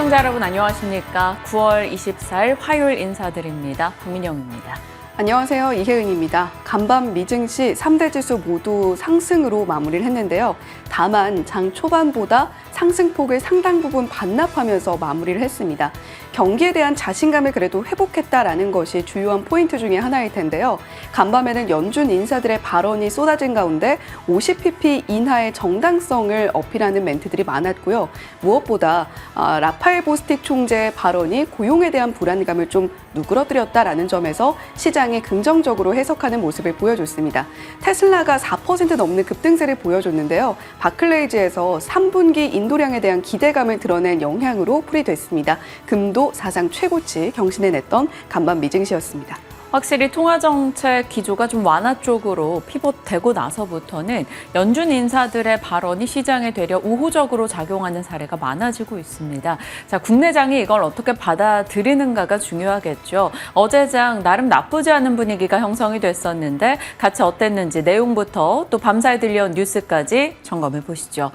시청자 여러분 안녕하십니까? 9월 24일 화요일 인사드립니다. 박민영입니다. 안녕하세요. 이혜은입니다. 간밤 미증시 3대 지수 모두 상승으로 마무리를 했는데요. 다만 장 초반보다 상승폭을 상당 부분 반납하면서 마무리를 했습니다. 경기에 대한 자신감을 그래도 회복했다라는 것이 주요한 포인트 중에 하나일 텐데요. 간밤에는 연준 인사들의 발언이 쏟아진 가운데 50pp 인하의 정당성을 어필하는 멘트들이 많았고요. 무엇보다 라파엘 보스틱 총재의 발언이 고용에 대한 불안감을 좀 누그러뜨렸다라는 점에서 시장이 긍정적으로 해석하는 모습을 보여줬습니다. 테슬라가 4% 넘는 급등세를 보여줬는데요. 바클레이즈에서 3분기 인도량에 대한 기대감을 드러낸 영향으로 풀이됐습니다. 금도 사상 최고치 경신해냈던 간밤 미증시였습니다. 확실히 통화정책 기조가 좀 완화 쪽으로 피봇되고 나서부터는 연준 인사들의 발언이 시장에 되려 우호적으로 작용하는 사례가 많아지고 있습니다. 자, 국내장이 이걸 어떻게 받아들이는가가 중요하겠죠. 어제장 나름 나쁘지 않은 분위기가 형성이 됐었는데 같이 어땠는지 내용부터 또 밤사이 들려온 뉴스까지 점검해 보시죠.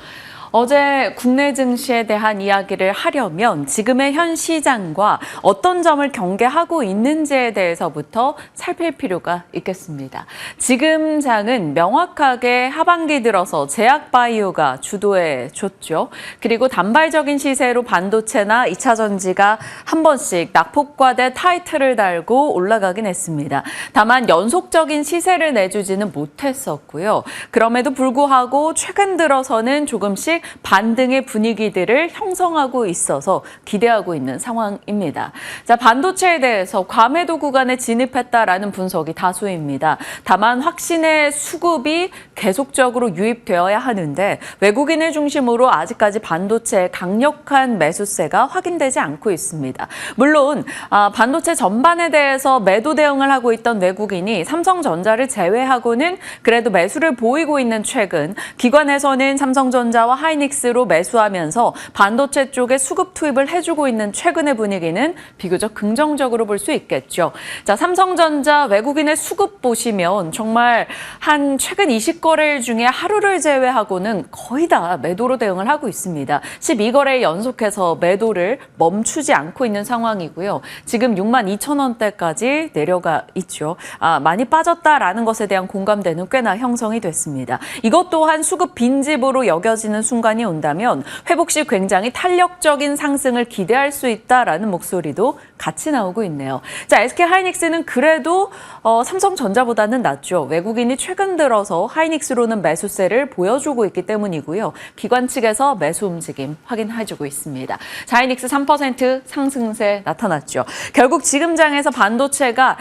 어제 국내 증시에 대한 이야기를 하려면 지금의 현 시장과 어떤 점을 경계하고 있는지에 대해서부터 살필 필요가 있겠습니다. 지금 장은 명확하게 하반기 들어서 제약바이오가 주도해 줬죠. 그리고 단발적인 시세로 반도체나 2차 전지가 한 번씩 낙폭과대 타이틀을 달고 올라가긴 했습니다. 다만 연속적인 시세를 내주지는 못했었고요. 그럼에도 불구하고 최근 들어서는 조금씩 반등의 분위기들을 형성하고 있어서 기대하고 있는 상황입니다. 자, 반도체에 대해서 과매도 구간에 진입했다라는 분석이 다수입니다. 다만 확신의 수급이 계속적으로 유입되어야 하는데 외국인을 중심으로 아직까지 반도체의 강력한 매수세가 확인되지 않고 있습니다. 물론 반도체 전반에 대해서 매도 대응을 하고 있던 외국인이 삼성전자를 제외하고는 그래도 매수를 보이고 있는 최근 기관에서는 삼성전자와 하이닉스로 매수하면서 반도체 쪽에 수급 투입을 해주고 있는 최근의 분위기는 비교적 긍정적으로 볼 수 있겠죠. 자, 삼성전자 외국인의 수급 보시면 정말 한 최근 20거래일 중에 하루를 제외하고는 거의 다 매도로 대응을 하고 있습니다. 12거래일 연속해서 매도를 멈추지 않고 있는 상황이고요. 지금 62,000원대까지 내려가 있죠. 많이 빠졌다라는 것에 대한 공감대는 꽤나 형성이 됐습니다. 이것 또한 수급 빈집으로 여겨지는 순간이 온다면 회복 시 굉장히 탄력적인 상승을 기대할 수 있다라는 목소리도 같이 나오고 있네요. 자, SK하이닉스는 그래도 삼성전자보다는 낫죠. 외국인이 최근 들어서 하이닉스로는 매수세를 보여주고 있기 때문이고요. 기관 측에서 매수 움직임 확인해주고 있습니다. 자, 하이닉스 3% 상승세 나타났죠. 결국 지금 장에서 반도체가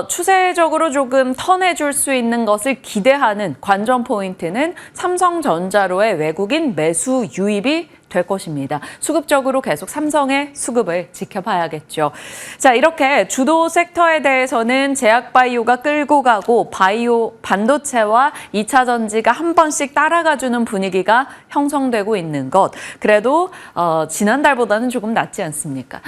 추세적으로 조금 턴해줄 수 있는 것을 기대하는 관전 포인트는 삼성전자로의 외국인 매수 유입이 될 것입니다. 수급적으로 계속 삼성의 수급을 지켜봐야겠죠. 자, 이렇게 주도 섹터에 대해서는 제약바이오가 끌고 가고 바이오 반도체와 2차 전지가 한 번씩 따라가주는 분위기가 형성되고 있는 것. 그래도 지난달보다는 조금 낫지 않습니까?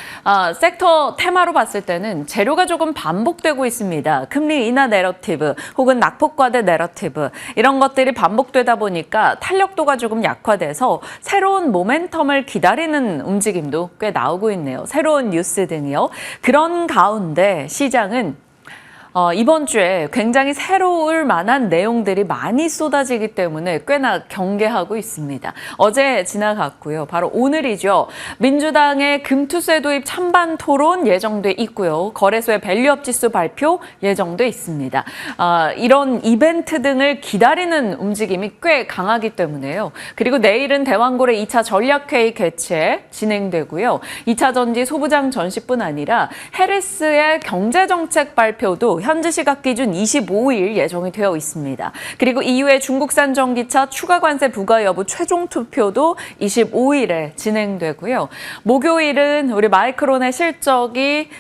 섹터 테마로 봤을 때는 재료가 조금 반복되고 있습니다. 금리 인하 내러티브 혹은 낙폭과대 내러티브 이런 것들이 반복되다 보니까 탄력도가 조금 약화돼서 새로운 모멘텀을 기다리는 움직임도 꽤 나오고 있네요. 새로운 뉴스 등이요. 그런 가운데 시장은 이번 주에 굉장히 새로울 만한 내용들이 많이 쏟아지기 때문에 꽤나 경계하고 있습니다. 어제 지나갔고요. 바로 오늘이죠. 민주당의 금투세 도입 찬반 토론 예정돼 있고요. 거래소의 밸류업 지수 발표 예정돼 있습니다. 이런 이벤트 등을 기다리는 움직임이 꽤 강하기 때문에요. 그리고 내일은 대왕고래 2차 전략회의 개최 진행되고요. 2차 전지 소부장 전시뿐 아니라 해리스의 경제정책 발표도 현지 시각 기준 25일 예정이 되어 있습니다. 그리고 이후에 중국산 전기차 추가 관세 부과 여부 최종 투표도 25일에 진행되고요. 목요일은 우리 마이크론의 실적이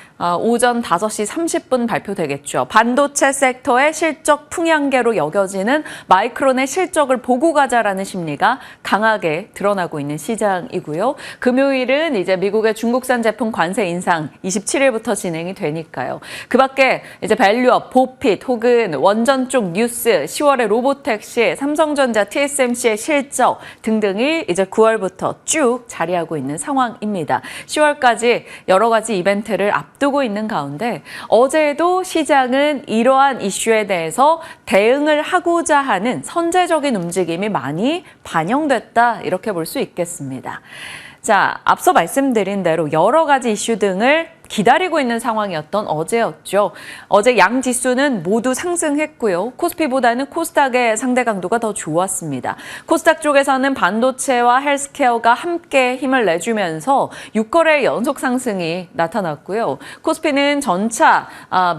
오전 5시 30분 발표되겠죠. 반도체 섹터의 실적 풍향계로 여겨지는 마이크론의 실적을 보고 가자라는 심리가 강하게 드러나고 있는 시장이고요. 금요일은 이제 미국의 중국산 제품 관세 인상 27일부터 진행이 되니까요. 그 밖에 이제 밸류업, 보핏 혹은 원전 쪽 뉴스, 10월에 로보택시, 삼성전자, TSMC의 실적 등등이 이제 9월부터 쭉 자리하고 있는 상황입니다. 10월까지 여러 가지 이벤트를 앞두고 있는 가운데 어제도 시장은 이러한 이슈에 대해서 대응을 하고자 하는 선제적인 움직임이 많이 반영됐다 이렇게 볼 수 있겠습니다. 자, 앞서 말씀드린 대로 여러 가지 이슈 등을 기다리고 있는 상황이었던 어제였죠. 어제 양 지수는 모두 상승했고요. 코스피보다는 코스닥의 상대 강도가 더 좋았습니다. 코스닥 쪽에서는 반도체와 헬스케어가 함께 힘을 내주면서 6거래 연속 상승이 나타났고요. 코스피는 전차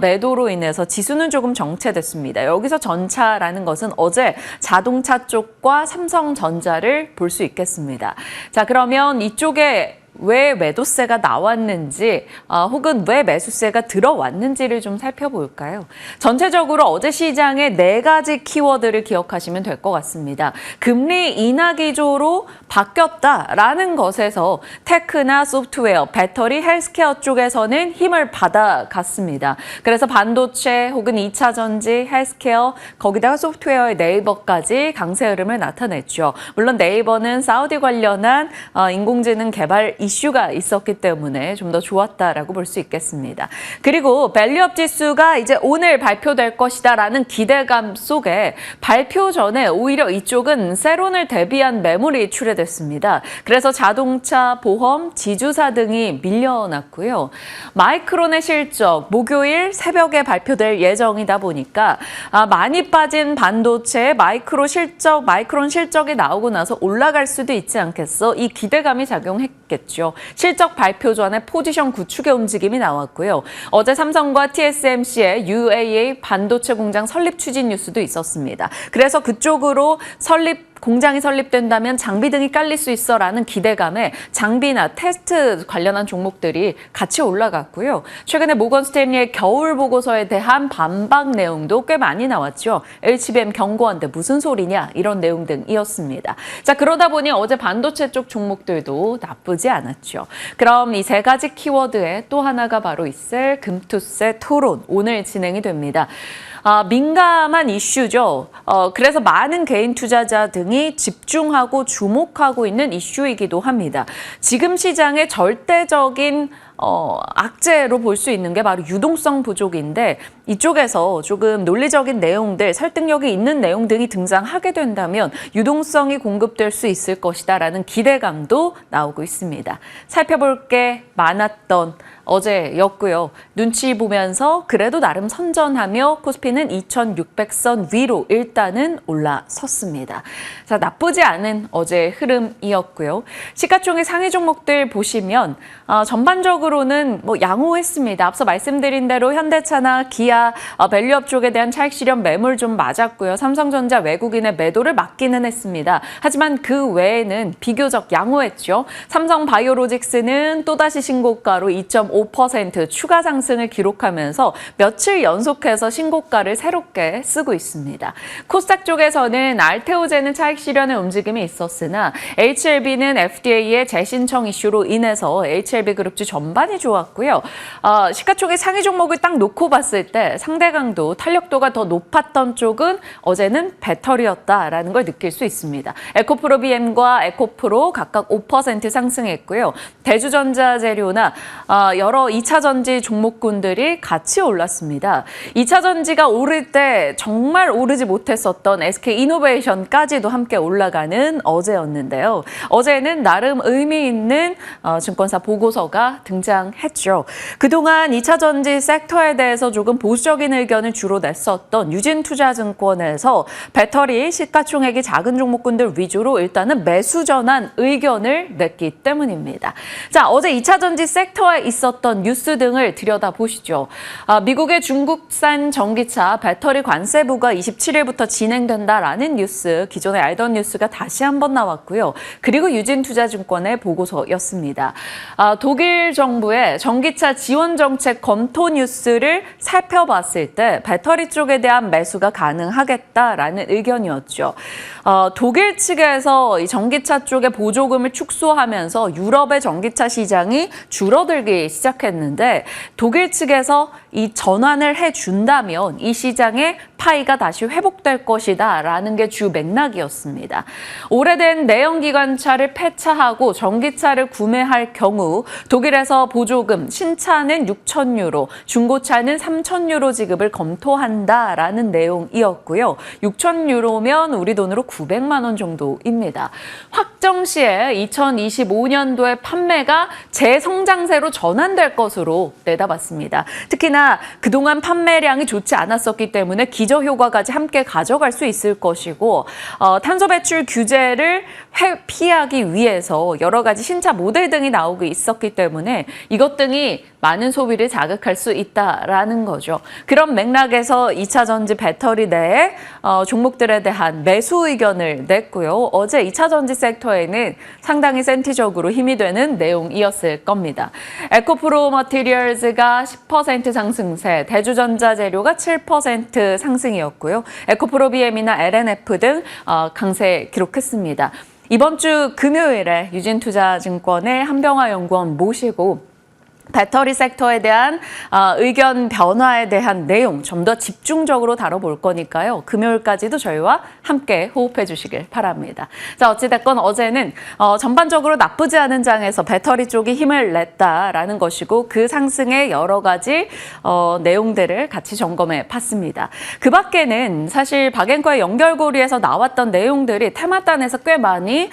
매도로 인해서 지수는 조금 정체됐습니다. 여기서 전차라는 것은 어제 자동차 쪽과 삼성전자를 볼 수 있겠습니다. 자, 그러면 이쪽에 왜 매도세가 나왔는지 혹은 왜 매수세가 들어왔는지를 좀 살펴볼까요? 전체적으로 어제 시장의 4가지 키워드를 기억하시면 될 것 같습니다. 금리 인하 기조로 바뀌었다라는 것에서 테크나 소프트웨어, 배터리, 헬스케어 쪽에서는 힘을 받아갔습니다. 그래서 반도체 혹은 2차 전지, 헬스케어, 거기다가 소프트웨어의 네이버까지 강세 흐름을 나타냈죠. 물론 네이버는 사우디 관련한 인공지능 개발 이슈가 있었기 때문에 좀 더 좋았다라고 볼 수 있겠습니다. 그리고 밸류업 지수가 이제 오늘 발표될 것이다라는 기대감 속에 발표 전에 오히려 이쪽은 세론을 대비한 매물이 출회됐습니다. 그래서 자동차, 보험, 지주사 등이 밀려났고요. 마이크론의 실적 목요일 새벽에 발표될 예정이다 보니까 많이 빠진 반도체 마이크론 실적이 나오고 나서 올라갈 수도 있지 않겠어? 이 기대감이 작용했겠죠. 실적 발표 전에 포지션 구축의 움직임이 나왔고요. 어제 삼성과 TSMC의 UAE 반도체 공장 설립 추진 뉴스도 있었습니다. 그래서 그쪽으로 공장이 설립된다면 장비 등이 깔릴 수 있어라는 기대감에 장비나 테스트 관련한 종목들이 같이 올라갔고요. 최근에 모건 스탠리의 겨울 보고서에 대한 반박 내용도 꽤 많이 나왔죠. HBM 경고한데 무슨 소리냐 이런 내용 등이었습니다. 자, 그러다 보니 어제 반도체 쪽 종목들도 나쁘지 않았죠. 그럼 이 3가지 키워드에 또 하나가 바로 있을 금투세 토론 오늘 진행이 됩니다. 민감한 이슈죠. 그래서 많은 개인 투자자 등이 집중하고 주목하고 있는 이슈이기도 합니다. 지금 시장의 절대적인 악재로 볼 수 있는 게 바로 유동성 부족인데 이쪽에서 조금 논리적인 내용들, 설득력이 있는 내용 등이 등장하게 된다면 유동성이 공급될 수 있을 것이다라는 기대감도 나오고 있습니다. 살펴볼 게 많았던 어제였고요. 눈치 보면서 그래도 나름 선전하며 코스피는 2600선 위로 일단은 올라섰습니다. 자, 나쁘지 않은 어제 흐름이었고요. 시가총액 상위 종목들 보시면 전반적으로는 양호했습니다. 앞서 말씀드린 대로 현대차나 기아, 밸류업 쪽에 대한 차익 실현 매물 좀 맞았고요. 삼성전자 외국인의 매도를 막기는 했습니다. 하지만 그 외에는 비교적 양호했죠. 삼성바이오로직스는 또다시 신고가로 2.5% 추가 상승을 기록하면서 며칠 연속해서 신고가를 새롭게 쓰고 있습니다. 코스닥 쪽에서는 알테오제는 차익 실현의 움직임이 있었으나 HLB는 FDA의 재신청 이슈로 인해서 HLB그룹주 전반이 좋았고요. 시가총액 상위 종목을 딱 놓고 봤을 때 상대 강도, 탄력도가 더 높았던 쪽은 어제는 배터리였다라는 걸 느낄 수 있습니다. 에코프로비엠과 에코프로 각각 5% 상승했고요. 대주전자재료나 여러 2차 전지 종목군들이 같이 올랐습니다. 2차 전지가 오를 때 정말 오르지 못했었던 SK이노베이션까지도 함께 올라가는 어제였는데요. 어제는 나름 의미 있는 증권사 보고서가 등장했죠. 그동안 2차 전지 섹터에 대해서 조금 보수적인 의견을 주로 냈었던 유진투자증권에서 배터리 시가총액이 작은 종목군들 위주로 일단은 매수 전환 의견을 냈기 때문입니다. 자, 어제 2차 전지 섹터에 있었던 뉴스 등을 들여다보시죠. 미국의 중국산 전기차 배터리 관세부가 27일부터 진행된다라는 뉴스, 기존에 알던 뉴스가 다시 한번 나왔고요. 그리고 유진투자증권의 보고서였습니다. 독일 정부 정부의 전기차 지원 정책 검토 뉴스를 살펴봤을 때 배터리 쪽에 대한 매수가 가능하겠다라는 의견이었죠. 독일 측에서 이 전기차 쪽의 보조금을 축소하면서 유럽의 전기차 시장이 줄어들기 시작했는데 독일 측에서 이 전환을 해준다면 이 시장의 파이가 다시 회복될 것이다라는 게 주 맥락이었습니다. 오래된 내연기관차를 폐차하고 전기차를 구매할 경우 독일에서 보조금 신차는 6,000유로, 중고차는 3,000유로 지급을 검토한다라는 내용이었고요. 6,000유로면 우리 돈으로 900만 원 정도입니다. 확정 시에 2025년도에 판매가 재성장세로 전환될 것으로 내다봤습니다. 특히나 그동안 판매량이 좋지 않았었기 때문에 기저효과까지 함께 가져갈 수 있을 것이고 탄소 배출 규제를 회피하기 위해서 여러 가지 신차 모델 등이 나오고 있었기 때문에 이것 등이 많은 소비를 자극할 수 있다라는 거죠. 그런 맥락에서 2차 전지 배터리 내에 종목들에 대한 매수 의견을 냈고요. 어제 2차 전지 섹터에는 상당히 센티적으로 힘이 되는 내용이었을 겁니다. 에코프로 머티리얼즈가 10% 상승세, 대주전자재료가 7% 상승이었고요. 에코프로 BM이나 LNF 등 강세 기록했습니다. 이번 주 금요일에 유진투자증권의 한병화 연구원 모시고 배터리 섹터에 대한 의견 변화에 대한 내용 좀 더 집중적으로 다뤄볼 거니까요. 금요일까지도 저희와 함께 호흡해 주시길 바랍니다. 자, 어찌됐건 어제는 전반적으로 나쁘지 않은 장에서 배터리 쪽이 힘을 냈다라는 것이고 그 상승의 여러 가지 내용들을 같이 점검해 봤습니다. 그 밖에는 사실 박앵커의 연결고리에서 나왔던 내용들이 테마단에서 꽤 많이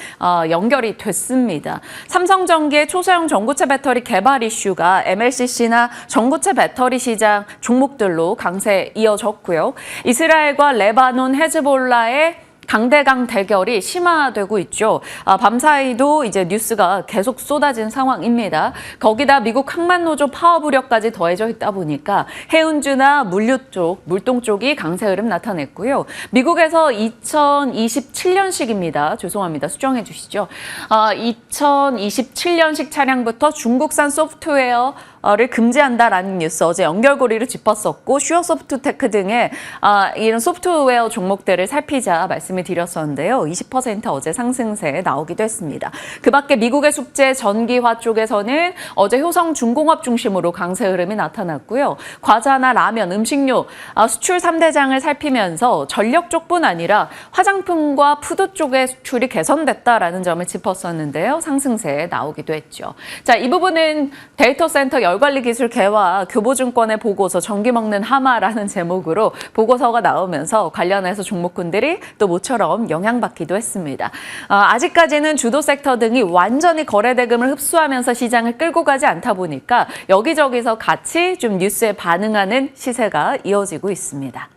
연결이 됐습니다. 삼성전기의 초소형 전고체 배터리 개발 이슈가 MLCC나 전고체 배터리 시장 종목들로 강세 이어졌고요. 이스라엘과 레바논 헤즈볼라의 강대강 대결이 심화되고 있죠. 밤사이도 이제 뉴스가 계속 쏟아진 상황입니다. 거기다 미국 항만노조 파업 우려까지 더해져 있다 보니까 해운주나 물류 쪽, 물동 쪽이 강세 흐름 나타냈고요. 미국에서 2027년식입니다. 죄송합니다. 수정해 주시죠. 2027년식 차량부터 중국산 소프트웨어를 금지한다라는 뉴스 어제 연결고리를 짚었었고 슈어소프트테크 등의 이런 소프트웨어 종목들을 살피자 말씀을 드렸었는데요. 20% 어제 상승세 나오기도 했습니다. 그 밖에 미국의 숙제 전기화 쪽에서는 어제 효성중공업 중심으로 강세 흐름이 나타났고요. 과자나 라면, 음식료 수출 3대장을 살피면서 전력 쪽뿐 아니라 화장품과 푸드 쪽의 수출이 개선됐다라는 점을 짚었었는데요. 상승세 나오기도 했죠. 자, 이 부분은 데이터 센터 열관리 기술 개화 교보증권의 보고서 전기 먹는 하마라는 제목으로 보고서가 나오면서 관련해서 종목군들이 또 모처럼 영향받기도 했습니다. 아직까지는 주도 섹터 등이 완전히 거래 대금을 흡수하면서 시장을 끌고 가지 않다 보니까 여기저기서 같이 좀 뉴스에 반응하는 시세가 이어지고 있습니다.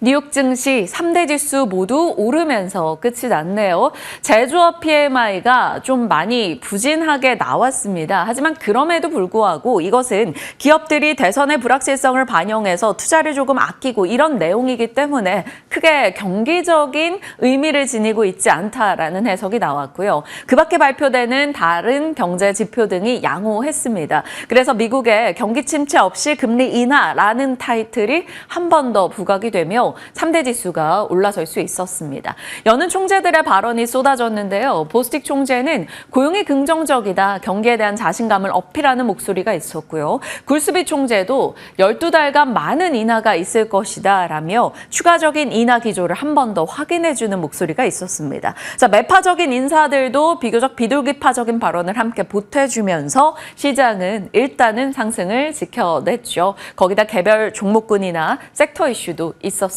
뉴욕 증시 3대 지수 모두 오르면서 끝이 났네요. 제조업 PMI가 좀 많이 부진하게 나왔습니다. 하지만 그럼에도 불구하고 이것은 기업들이 대선의 불확실성을 반영해서 투자를 조금 아끼고 이런 내용이기 때문에 크게 경기적인 의미를 지니고 있지 않다라는 해석이 나왔고요. 그 밖에 발표되는 다른 경제 지표 등이 양호했습니다. 그래서 미국의 경기 침체 없이 금리 인하라는 타이틀이 한 번 더 부각이 되며 3대 지수가 올라설 수 있었습니다. 여는 총재들의 발언이 쏟아졌는데요. 보스틱 총재는 고용이 긍정적이다, 경기에 대한 자신감을 어필하는 목소리가 있었고요. 굴스비 총재도 12달간 많은 인하가 있을 것이다 라며 추가적인 인하 기조를 한 번 더 확인해주는 목소리가 있었습니다. 자, 매파적인 인사들도 비교적 비둘기파적인 발언을 함께 보태주면서 시장은 일단은 상승을 지켜냈죠. 거기다 개별 종목군이나 섹터 이슈도 있었습니다.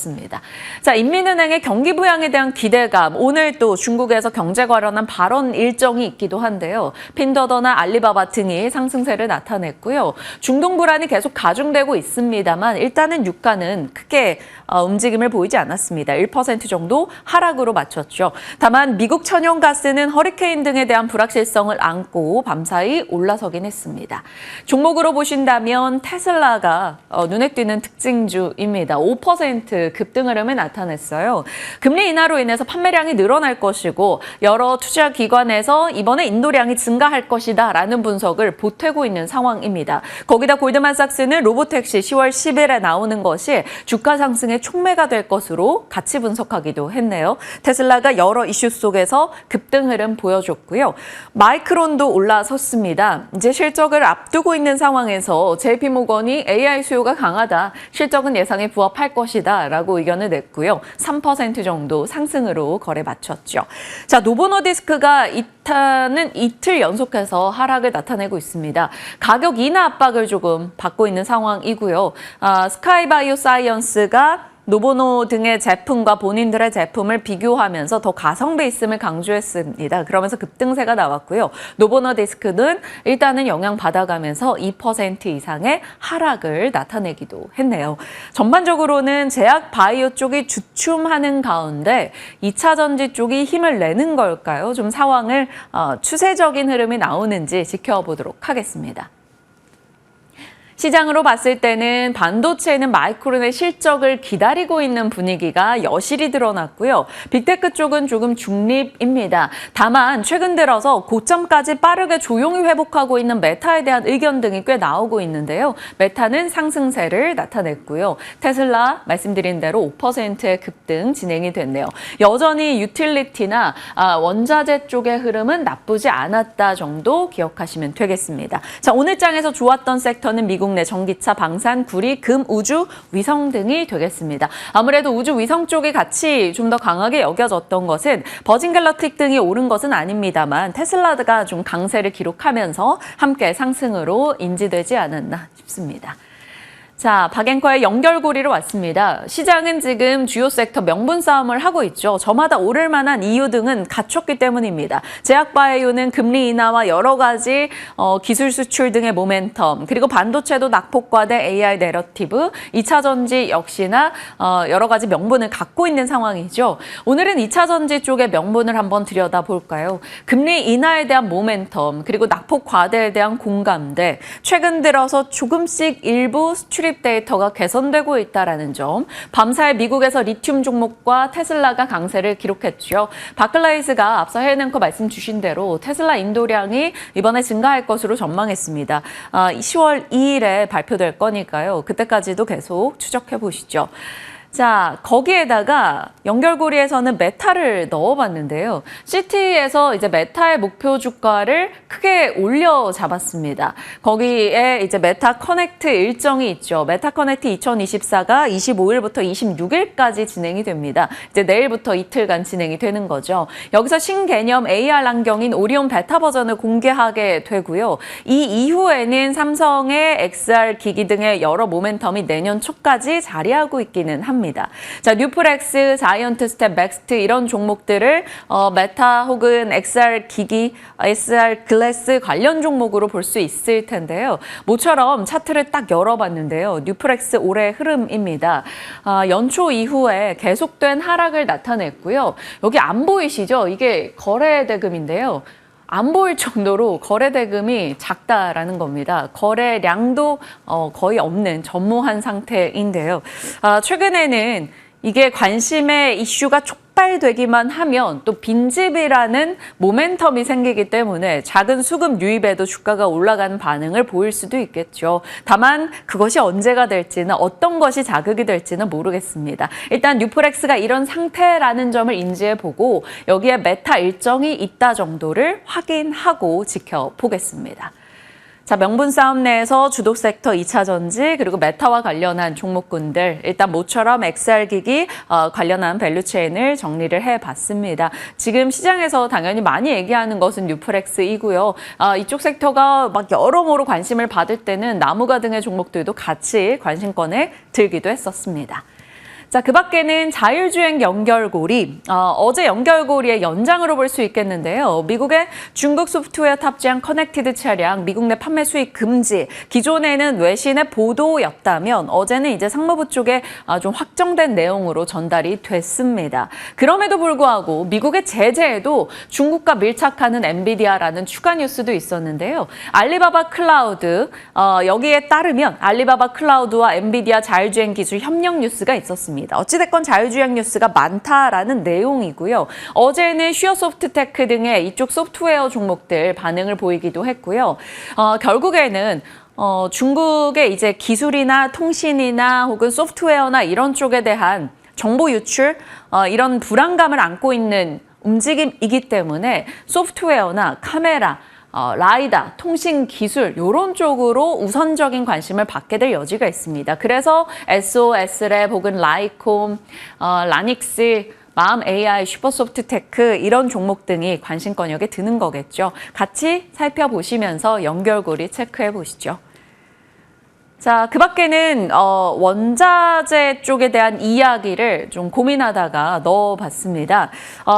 자, 인민은행의 경기 부양에 대한 기대감, 오늘 또 중국에서 경제 관련한 발언 일정이 있기도 한데요. 핀더더나 알리바바 등이 상승세를 나타냈고요. 중동 불안이 계속 가중되고 있습니다만 일단은 유가는 크게 움직임을 보이지 않았습니다. 1% 정도 하락으로 마쳤죠. 다만 미국 천연가스는 허리케인 등에 대한 불확실성을 안고 밤사이 올라서긴 했습니다. 종목으로 보신다면 테슬라가 눈에 띄는 특징주입니다. 5% 뉴프렉스 급등 흐름을 나타냈어요. 금리 인하로 인해서 판매량이 늘어날 것이고 여러 투자 기관에서 이번에 인도량이 증가할 것이다 라는 분석을 보태고 있는 상황입니다. 거기다 골드만삭스는 로보택시 10월 10일에 나오는 것이 주가 상승의 촉매가 될 것으로 같이 분석하기도 했네요. 테슬라가 여러 이슈 속에서 급등 흐름 보여줬고요. 마이크론도 올라섰습니다. 이제 실적을 앞두고 있는 상황에서 JP모건이 AI 수요가 강하다, 실적은 예상에 부합할 것이다 라고 의견을 냈고요. 3% 정도 상승으로 거래 마쳤죠. 자, 노보노디스크가 이틀 연속해서 하락을 나타내고 있습니다. 가격 인하 압박을 조금 받고 있는 상황이고요. 스카이바이오사이언스가 노보노 등의 제품과 본인들의 제품을 비교하면서 더 가성비 있음을 강조했습니다. 그러면서 급등세가 나왔고요. 노보노디스크는 일단은 영향받아가면서 2% 이상의 하락을 나타내기도 했네요. 전반적으로는 제약 바이오 쪽이 주춤하는 가운데 2차 전지 쪽이 힘을 내는 걸까요? 좀 상황을 추세적인 흐름이 나오는지 지켜보도록 하겠습니다. 시장으로 봤을 때는 반도체는 마이크론의 실적을 기다리고 있는 분위기가 여실히 드러났고요. 빅테크 쪽은 조금 중립입니다. 다만 최근 들어서 고점까지 빠르게 조용히 회복하고 있는 메타에 대한 의견 등이 꽤 나오고 있는데요. 메타는 상승세를 나타냈고요. 테슬라 말씀드린 대로 5%의 급등 진행이 됐네요. 여전히 유틸리티나 원자재 쪽의 흐름은 나쁘지 않았다 정도 기억하시면 되겠습니다. 자, 오늘 장에서 좋았던 섹터는 미국 내 전기차, 방산, 구리, 금, 우주, 위성 등이 되겠습니다. 아무래도 우주 위성 쪽이 같이 좀 더 강하게 여겨졌던 것은 버진 갤럭틱 등이 오른 것은 아닙니다만 테슬라가 좀 강세를 기록하면서 함께 상승으로 인지되지 않았나 싶습니다. 자, 박앵커의 연결고리로 왔습니다. 시장은 지금 주요 섹터 명분 싸움을 하고 있죠. 저마다 오를 만한 이유 등은 갖췄기 때문입니다. 제약바이오는 금리 인하와 여러 가지 기술 수출 등의 모멘텀, 그리고 반도체도 낙폭과대 AI 내러티브, 2차 전지 역시나 여러 가지 명분을 갖고 있는 상황이죠. 오늘은 2차 전지 쪽의 명분을 한번 들여다볼까요? 금리 인하에 대한 모멘텀, 그리고 낙폭 과대에 대한 공감대, 최근 들어서 조금씩 일부 수출입 데이터가 개선되고 있다는 점, 밤사이 미국에서 리튬 종목과 테슬라가 강세를 기록했죠. 바클라이스가 앞서 헤어낸커 말씀 주신 대로 테슬라 인도량이 이번에 증가할 것으로 전망했습니다. 10월 2일에 발표될 거니까요. 그때까지도 계속 추적해 보시죠. 자, 거기에다가 연결고리에서는 메타를 넣어봤는데요. CT에서 이제 메타의 목표 주가를 크게 올려 잡았습니다. 거기에 이제 메타 커넥트 일정이 있죠. 메타 커넥트 2024가 25일부터 26일까지 진행이 됩니다. 이제 내일부터 이틀간 진행이 되는 거죠. 여기서 신개념 AR 안경인 오리온 베타 버전을 공개하게 되고요. 이 이후에는 삼성의 XR 기기 등의 여러 모멘텀이 내년 초까지 자리하고 있기는 합니다. 자, 뉴프렉스, 자이언트 스텝, 맥스트 이런 종목들을 메타 혹은 XR 기기, SR 글래스 관련 종목으로 볼 수 있을 텐데요. 모처럼 차트를 딱 열어봤는데요. 뉴프렉스 올해 흐름입니다. 연초 이후에 계속된 하락을 나타냈고요. 여기 안 보이시죠? 이게 거래 대금인데요. 안 보일 정도로 거래 대금이 작다라는 겁니다. 거래량도 거의 없는 전무한 상태인데요. 최근에는 이게 관심의 이슈가 촉발되기만 하면 또 빈집이라는 모멘텀이 생기기 때문에 작은 수급 유입에도 주가가 올라가는 반응을 보일 수도 있겠죠. 다만 그것이 언제가 될지는, 어떤 것이 자극이 될지는 모르겠습니다. 일단 뉴프렉스가 이런 상태라는 점을 인지해보고 여기에 메타 일정이 있다 정도를 확인하고 지켜보겠습니다. 자, 명분 싸움 내에서 주독 섹터 2차 전지 그리고 메타와 관련한 종목군들, 일단 모처럼 XR 기기 관련한 밸류체인을 정리를 해봤습니다. 지금 시장에서 당연히 많이 얘기하는 것은 뉴프렉스이고요. 이쪽 섹터가 막 여러모로 관심을 받을 때는 나무가 등의 종목들도 같이 관심권에 들기도 했었습니다. 자, 그 밖에는 자율주행 연결고리, 어제 연결고리의 연장으로 볼 수 있겠는데요. 미국의 중국 소프트웨어 탑재한 커넥티드 차량, 미국 내 판매 수입 금지, 기존에는 외신의 보도였다면 어제는 이제 상무부 쪽에 좀 확정된 내용으로 전달이 됐습니다. 그럼에도 불구하고 미국의 제재에도 중국과 밀착하는 엔비디아라는 추가 뉴스도 있었는데요. 알리바바 클라우드, 여기에 따르면 알리바바 클라우드와 엔비디아 자율주행 기술 협력 뉴스가 있었습니다. 있습니다. 어찌됐건 자유주행 뉴스가 많다라는 내용이고요. 어제는 슈어소프트테크 등의 이쪽 소프트웨어 종목들 반응을 보이기도 했고요. 결국에는 중국의 이제 기술이나 통신이나 혹은 소프트웨어나 이런 쪽에 대한 정보 유출, 이런 불안감을 안고 있는 움직임이기 때문에 소프트웨어나 카메라, 라이다, 통신 기술 이런 쪽으로 우선적인 관심을 받게 될 여지가 있습니다. 그래서 SOS랩 혹은 라이콤, 라닉스, 마음 AI, 슈퍼소프트테크 이런 종목 등이 관심권역에 드는 거겠죠. 같이 살펴보시면서 연결고리 체크해 보시죠. 자, 그 밖에는 원자재 쪽에 대한 이야기를 좀 고민하다가 넣어봤습니다.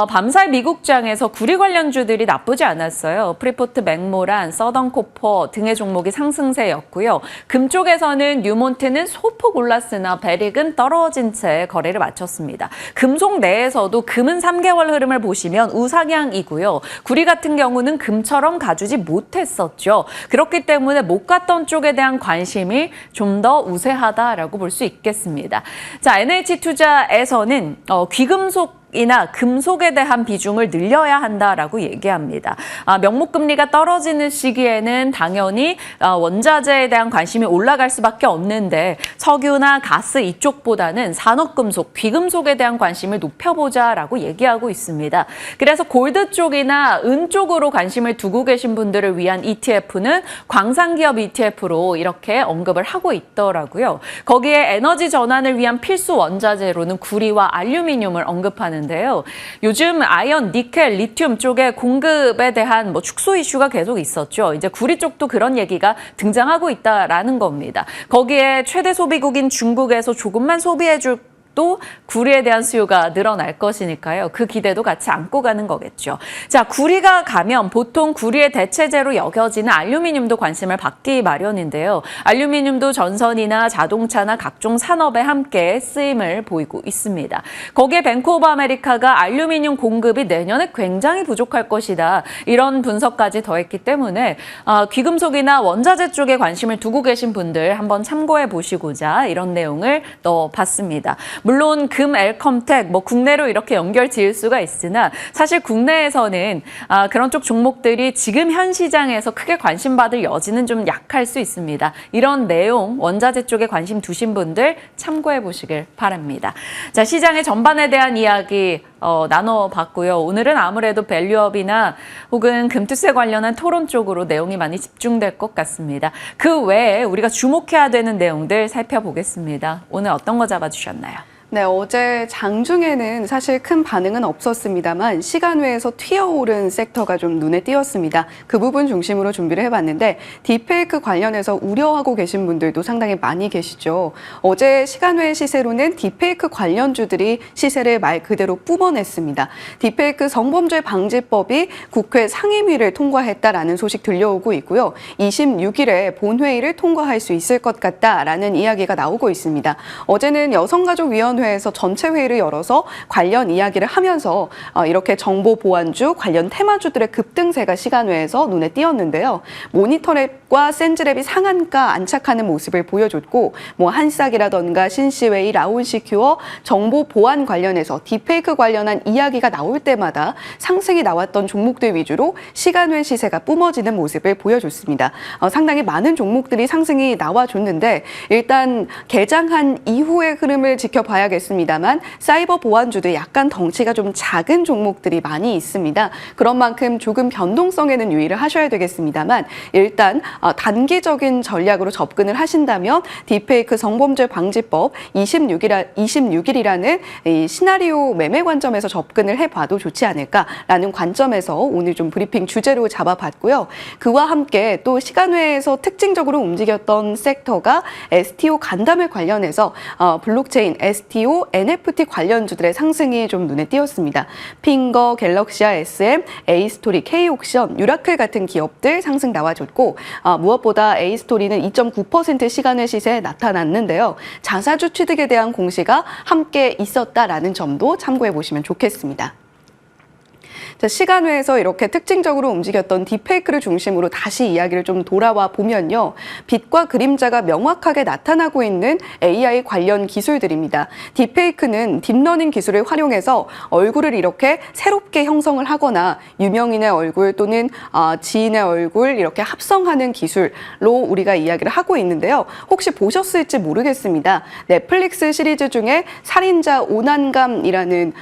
밤사이 미국장에서 구리 관련주들이 나쁘지 않았어요. 프리포트 맥모란, 서던 코퍼 등의 종목이 상승세였고요. 금 쪽에서는 뉴몬트는 소폭 올랐으나 베릭은 떨어진 채 거래를 마쳤습니다. 금속 내에서도 금은 3개월 흐름을 보시면 우상향이고요. 구리 같은 경우는 금처럼 가주지 못했었죠. 그렇기 때문에 못 갔던 쪽에 대한 관심이 좀 더 우세하다라고 볼 수 있겠습니다. 자, NH투자에서는 귀금속이나 금속에 대한 비중을 늘려야 한다라고 얘기합니다. 명목금리가 떨어지는 시기에는 당연히 원자재에 대한 관심이 올라갈 수밖에 없는데 석유나 가스 이쪽보다는 산업금속, 귀금속에 대한 관심을 높여보자라고 얘기하고 있습니다. 그래서 골드 쪽이나 은 쪽으로 관심을 두고 계신 분들을 위한 ETF는 광산기업 ETF로 이렇게 언급을 하고 있더라고요. 거기에 에너지 전환을 위한 필수 원자재로는 구리와 알루미늄을 언급하는데요. 요즘 아연, 니켈, 리튬 쪽의 공급에 대한 축소 이슈가 계속 있었죠. 이제 구리 쪽도 그런 얘기가 등장하고 있다라는 겁니다. 거기에 최대 소비국인 중국에서 조금만 소비해줄 또 구리에 대한 수요가 늘어날 것이니까요. 그 기대도 같이 안고 가는 거겠죠. 자, 구리가 가면 보통 구리의 대체제로 여겨지는 알루미늄도 관심을 받기 마련인데요. 알루미늄도 전선이나 자동차나 각종 산업에 함께 쓰임을 보이고 있습니다. 거기에 뱅크 오브 아메리카가 알루미늄 공급이 내년에 굉장히 부족할 것이다. 이런 분석까지 더했기 때문에 귀금속이나 원자재 쪽에 관심을 두고 계신 분들 한번 참고해 보시고자 이런 내용을 넣어봤습니다. 물론 금, 엘컴텍, 국내로 이렇게 연결 지을 수가 있으나 사실 국내에서는 그런 쪽 종목들이 지금 현 시장에서 크게 관심받을 여지는 좀 약할 수 있습니다. 이런 내용 원자재 쪽에 관심 두신 분들 참고해 보시길 바랍니다. 자, 시장의 전반에 대한 이야기 나눠봤고요. 오늘은 아무래도 밸류업이나 혹은 금투세 관련한 토론 쪽으로 내용이 많이 집중될 것 같습니다. 그 외에 우리가 주목해야 되는 내용들 살펴보겠습니다. 오늘 어떤 거 잡아주셨나요? 네, 어제 장중에는 사실 큰 반응은 없었습니다만 시간 외에서 튀어오른 섹터가 좀 눈에 띄었습니다. 그 부분 중심으로 준비를 해봤는데 딥페이크 관련해서 우려하고 계신 분들도 상당히 많이 계시죠. 어제 시간 외 시세로는 딥페이크 관련주들이 시세를 말 그대로 뿜어냈습니다. 딥페이크 성범죄 방지법이 국회 상임위를 통과했다라는 소식 들려오고 있고요. 26일에 본회의를 통과할 수 있을 것 같다라는 이야기가 나오고 있습니다. 어제는 여성가족위원회 에서 전체 회의를 열어서 관련 이야기를 하면서 이렇게 정보 보안주 관련 테마주들의 급등세가 시간외에서 눈에 띄었는데요. 모니터랩과 센즈랩이 상한가 안착하는 모습을 보여줬고 한싹이라던가 신시웨이, 라온시큐어 정보 보안 관련해서 딥페이크 관련한 이야기가 나올 때마다 상승이 나왔던 종목들 위주로 시간외 시세가 뿜어지는 모습을 보여줬습니다. 상당히 많은 종목들이 상승이 나와줬는데 일단 개장한 이후의 흐름을 지켜봐야 겠습니다만 사이버 보안주도 약간 덩치가 좀 작은 종목들이 많이 있습니다. 그런 만큼 조금 변동성에는 유의를 하셔야 되겠습니다만 일단 단기적인 전략으로 접근을 하신다면 딥페이크 성범죄 방지법 26일이라는 이 시나리오 매매 관점에서 접근을 해봐도 좋지 않을까라는 관점에서 오늘 좀 브리핑 주제로 잡아봤고요. 그와 함께 또 시간 외에서 특징적으로 움직였던 섹터가 STO 간담회 관련해서 블록체인 STO, NFT 관련주들의 상승이 좀 눈에 띄었습니다. 핑거, 갤럭시아 SM, A스토리, K옥션, 유라클 같은 기업들 상승 나와줬고 무엇보다 A스토리는 2.9% 시간의 시세에 나타났는데요. 자사주 취득에 대한 공시가 함께 있었다라는 점도 참고해 보시면 좋겠습니다. 자, 시간회에서 이렇게 특징적으로 움직였던 딥페이크를 중심으로 다시 이야기를 좀 돌아와 보면요. 빛과 그림자가 명확하게 나타나고 있는 AI 관련 기술들입니다. 딥페이크는 딥러닝 기술을 활용해서 얼굴을 이렇게 새롭게 형성을 하거나 유명인의 얼굴 또는 지인의 얼굴 이렇게 합성하는 기술로 우리가 이야기를 하고 있는데요. 혹시 보셨을지 모르겠습니다. 넷플릭스 시리즈 중에 살인자 오난감이라는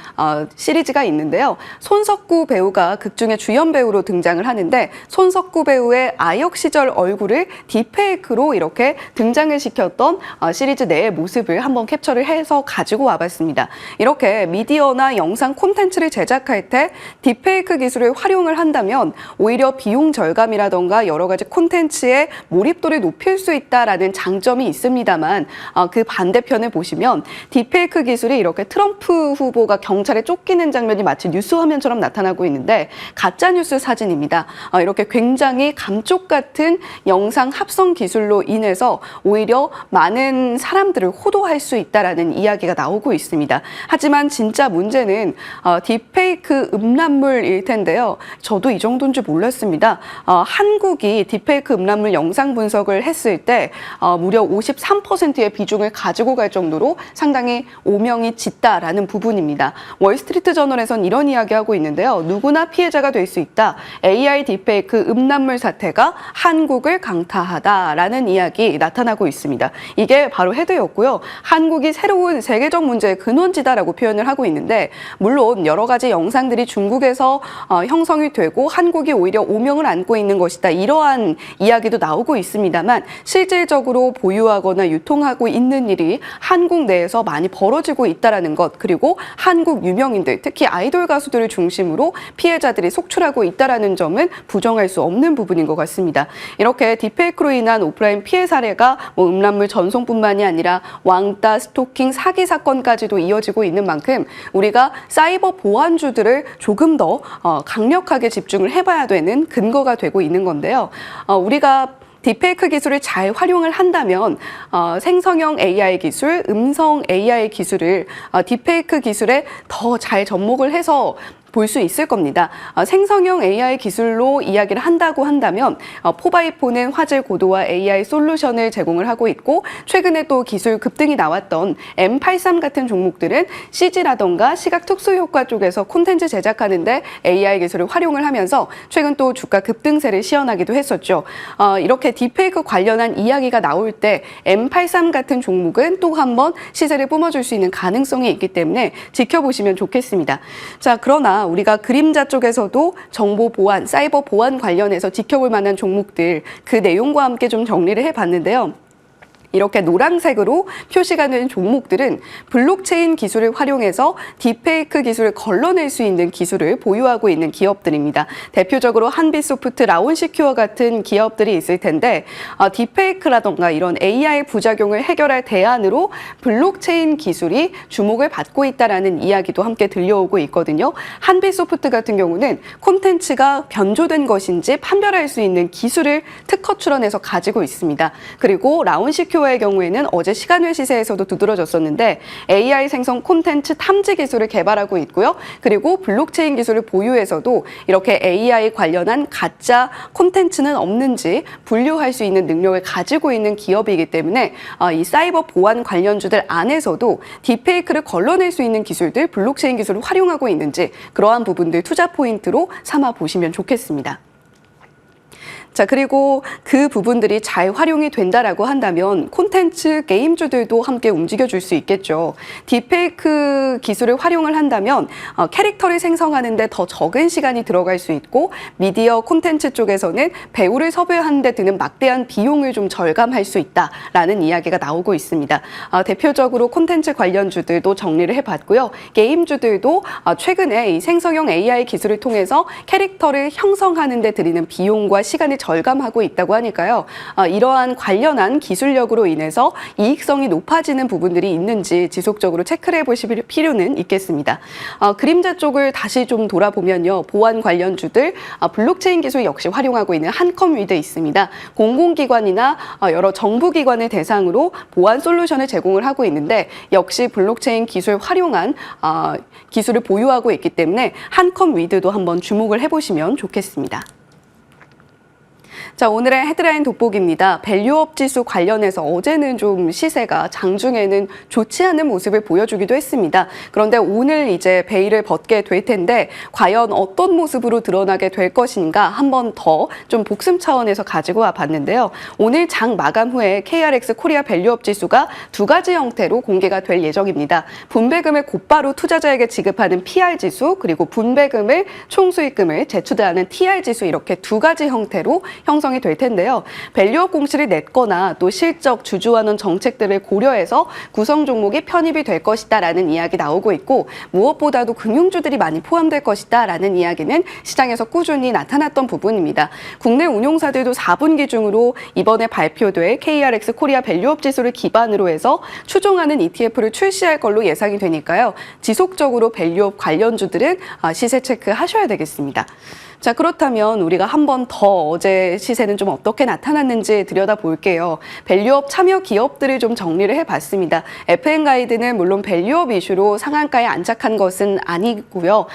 시리즈가 있는데요. 손석구 배우가 극중의 주연 배우로 등장을 하는데 손석구 배우의 아역 시절 얼굴을 딥페이크로 이렇게 등장을 시켰던 시리즈 내의 모습을 한번 캡처를 해서 가지고 와봤습니다. 이렇게 미디어나 영상 콘텐츠를 제작할 때 딥페이크 기술을 활용을 한다면 오히려 비용 절감이라던가 여러 가지 콘텐츠의 몰입도를 높일 수 있다라는 장점이 있습니다만 그 반대편을 보시면 딥페이크 기술이 이렇게 트럼프 후보가 경찰에 쫓기는 장면이 마치 뉴스 화면처럼 나타나고 있는데 가짜뉴스 사진입니다. 이렇게 굉장히 감쪽 같은 영상 합성 기술로 인해서 오히려 많은 사람들을 호도할 수 있다라는 이야기가 나오고 있습니다. 하지만 진짜 문제는 딥페이크 음란물일 텐데요. 저도 이 정도인 줄 몰랐습니다. 한국이 딥페이크 음란물 영상 분석을 했을 때 무려 53%의 비중을 가지고 갈 정도로 상당히 오명이 짙다라는 부분입니다. 월스트리트 저널에선 이런 이야기하고 있는데요. 누구나 피해자가 될 수 있다. AI 딥페이크 음란물 사태가 한국을 강타하다라는 이야기 나타나고 있습니다. 이게 바로 헤드였고요. 한국이 새로운 세계적 문제의 근원지다라고 표현을 하고 있는데 물론 여러 가지 영상들이 중국에서 형성이 되고 한국이 오히려 오명을 안고 있는 것이다. 이러한 이야기도 나오고 있습니다만 실질적으로 보유하거나 유통하고 있는 일이 한국 내에서 많이 벌어지고 있다는 것 그리고 한국 유명인들 특히 아이돌 가수들을 중심으로 피해자들이 속출하고 있다는 점은 부정할 수 없는 부분인 것 같습니다. 이렇게 딥페이크로 인한 오프라인 피해 사례가 음란물 전송뿐만이 아니라 왕따, 스토킹, 사기 사건까지도 이어지고 있는 만큼 우리가 사이버 보안주들을 조금 더 강력하게 집중을 해봐야 되는 근거가 되고 있는 건데요. 우리가 딥페이크 기술을 잘 활용을 한다면 생성형 AI 기술, 음성 AI 기술을 딥페이크 기술에 더 잘 접목을 해서 볼 수 있을 겁니다. 생성형 AI 기술로 이야기를 한다고 한다면 포바이폰은 화질 고도화 AI 솔루션을 제공을 하고 있고 최근에 또 기술 급등이 나왔던 M83 같은 종목들은 CG라던가 시각 특수 효과 쪽에서 콘텐츠 제작하는데 AI 기술을 활용을 하면서 최근 또 주가 급등세를 시현하기도 했었죠. 이렇게 딥페이크 관련한 이야기가 나올 때 M83 같은 종목은 또 한번 시세를 뿜어줄 수 있는 가능성이 있기 때문에 지켜보시면 좋겠습니다. 자, 그러나 우리가 그림자 쪽에서도 정보 보안, 사이버 보안 관련해서 지켜볼 만한 종목들 그 내용과 함께 좀 정리를 해봤는데요. 이렇게 노란색으로 표시가 된 종목들은 블록체인 기술을 활용해서 딥페이크 기술을 걸러낼 수 있는 기술을 보유하고 있는 기업들입니다. 대표적으로 한빛소프트, 라온시큐어 같은 기업들이 있을 텐데 딥페이크라던가 이런 AI 부작용을 해결할 대안으로 블록체인 기술이 주목을 받고 있다는 이야기도 함께 들려오고 있거든요. 한빛소프트 같은 경우는 콘텐츠가 변조된 것인지 판별할 수 있는 기술을 특허 출원해서 가지고 있습니다. 그리고 라온시큐어 의 경우에는 어제 시간외 시세에서도 두드러졌었는데 AI 생성 콘텐츠 탐지 기술을 개발하고 있고요. 그리고 블록체인 기술을 보유해서도 이렇게 AI 관련한 가짜 콘텐츠는 없는지 분류할 수 있는 능력을 가지고 있는 기업이기 때문에 이 사이버 보안 관련주들 안에서도 딥페이크를 걸러낼 수 있는 기술들, 블록체인 기술을 활용하고 있는지 그러한 부분들 투자 포인트로 삼아 보시면 좋겠습니다. 자, 그리고 그 부분들이 잘 활용이 된다라고 한다면 콘텐츠 게임주들도 함께 움직여줄 수 있겠죠. 딥페이크 기술을 활용을 한다면 캐릭터를 생성하는 데 더 적은 시간이 들어갈 수 있고 미디어 콘텐츠 쪽에서는 배우를 섭외하는 데 드는 막대한 비용을 좀 절감할 수 있다라는 이야기가 나오고 있습니다. 대표적으로 콘텐츠 관련주들도 정리를 해봤고요. 게임주들도 최근에 이 생성형 AI 기술을 통해서 캐릭터를 형성하는 데 들이는 비용과 시간을 절감하고 있다고 하니까요. 이러한 관련한 기술력으로 인해서 이익성이 높아지는 부분들이 있는지 지속적으로 체크를 해보실 필요는 있겠습니다. 그림자 쪽을 다시 좀 돌아보면요. 보안 관련주들, 블록체인 기술 역시 활용하고 있는 한컴위드 있습니다. 공공기관이나 여러 정부기관을 대상으로 보안 솔루션을 제공을 하고 있는데 역시 블록체인 기술 활용한 기술을 보유하고 있기 때문에 한컴위드도 한번 주목을 해보시면 좋겠습니다. 자, 오늘의 헤드라인 돋보기입니다. 밸류업 지수 관련해서 어제는 좀 시세가 장중에는 좋지 않은 모습을 보여주기도 했습니다. 그런데 오늘 이제 베일을 벗게 될 텐데 과연 어떤 모습으로 드러나게 될 것인가 한 번 더 좀 복습 차원에서 가지고 와 봤는데요. 오늘 장 마감 후에 KRX 코리아 밸류업 지수가 두 가지 형태로 공개가 될 예정입니다. 분배금을 곧바로 투자자에게 지급하는 PR 지수, 그리고 분배금을 총수익금을 제출하는 TR 지수, 이렇게 두 가지 형태로 형성이 될 텐데요. 밸류업 공시를 냈거나 또 실적, 주주환원 정책들을 고려해서 구성 종목이 편입이 될 것이다라는 이야기 나오고 있고, 무엇보다도 금융주들이 많이 포함될 것이다라는 이야기는 시장에서 꾸준히 나타났던 부분입니다. 국내 운용사들도 4분기 중으로 이번에 발표될 KRX 코리아 밸류업 지수를 기반으로 해서 추종하는 ETF를 출시할 걸로 예상이 되니까요. 지속적으로 밸류업 관련주들은 시세 체크하셔야 되겠습니다. 자, 그렇다면 우리가 한 번 더 어제 시세는 좀 어떻게 나타났는지 들여다볼게요. 밸류업 참여 기업들을 좀 정리를 해봤습니다. FN가이드는 물론 밸류업 이슈로 상한가에 안착한 것은 아니고요.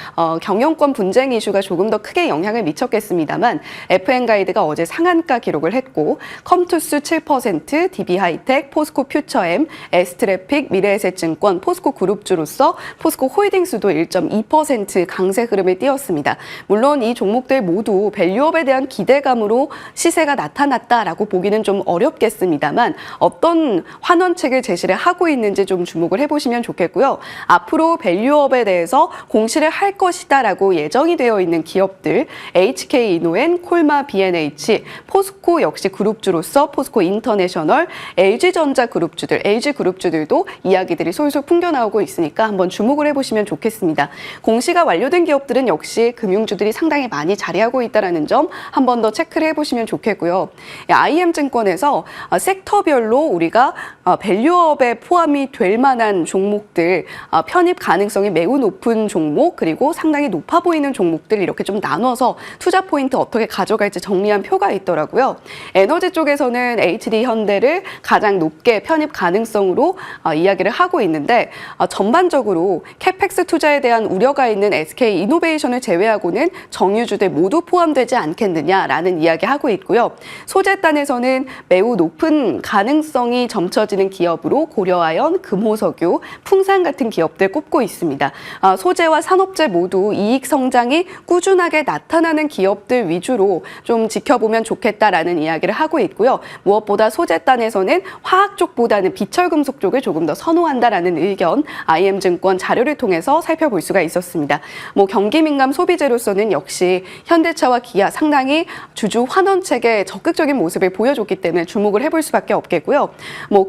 경영권 분쟁 이슈가 조금 더 크게 영향을 미쳤겠습니다만 FN가이드가 어제 상한가 기록을 했고, 컴투스 7%, DB하이텍, 포스코 퓨처엠, S트래픽, 미래에셋증권, 포스코 그룹주로서 포스코 홀딩스도 1.2% 강세 흐름을 띄었습니다. 물론 이 종목들 모두 밸류업에 대한 기대감으로 시세가 나타났다라고 보기는 좀 어렵겠습니다만 어떤 환원책을 제시를 하고 있는지 좀 주목을 해보시면 좋겠고요. 앞으로 밸류업에 대해서 공시를 할 것이다라고 예정이 되어 있는 기업들, HK이노엔, 콜마 B&H, 포스코 역시 그룹주로서 포스코 인터내셔널, LG전자 그룹주들, LG 그룹주들도 이야기들이 솔솔 풍겨나오고 있으니까 한번 주목을 해보시면 좋겠습니다. 공시가 완료된 기업들은 역시 금융주들이 상당히 많이 자리하고 있다는 점 한 번 더 체크를 해보시면 좋겠고요. IM증권에서 섹터별로 우리가 밸류업에 포함이 될 만한 종목들, 편입 가능성이 매우 높은 종목, 그리고 상당히 높아 보이는 종목들 이렇게 좀 나눠서 투자 포인트 어떻게 가져갈지 정리한 표가 있더라고요. 에너지 쪽에서는 HD현대를 가장 높게 편입 가능성으로 이야기를 하고 있는데 전반적으로 캐펙스 투자에 대한 우려가 있는 SK이노베이션을 제외하고는 정유주들 모두 포함되지 않겠느냐라는 이야기하고 있고요. 소재단에서는 매우 높은 가능성이 점쳐지는 기업으로 고려아연, 금호석유, 풍산 같은 기업들 꼽고 있습니다. 소재와 산업재 모두 이익 성장이 꾸준하게 나타나는 기업들 위주로 좀 지켜보면 좋겠다라는 이야기를 하고 있고요. 무엇보다 소재단에서는 화학 쪽보다는 비철금속 쪽을 조금 더 선호한다라는 의견, IM증권 자료를 통해서 살펴볼 수가 있었습니다. 경기 민감 소비재로서는 역시 현대차와 기아 상당히 주주 환원책에 적극적인 모습을 보여줬기 때문에 주목을 해볼 수밖에 없겠고요.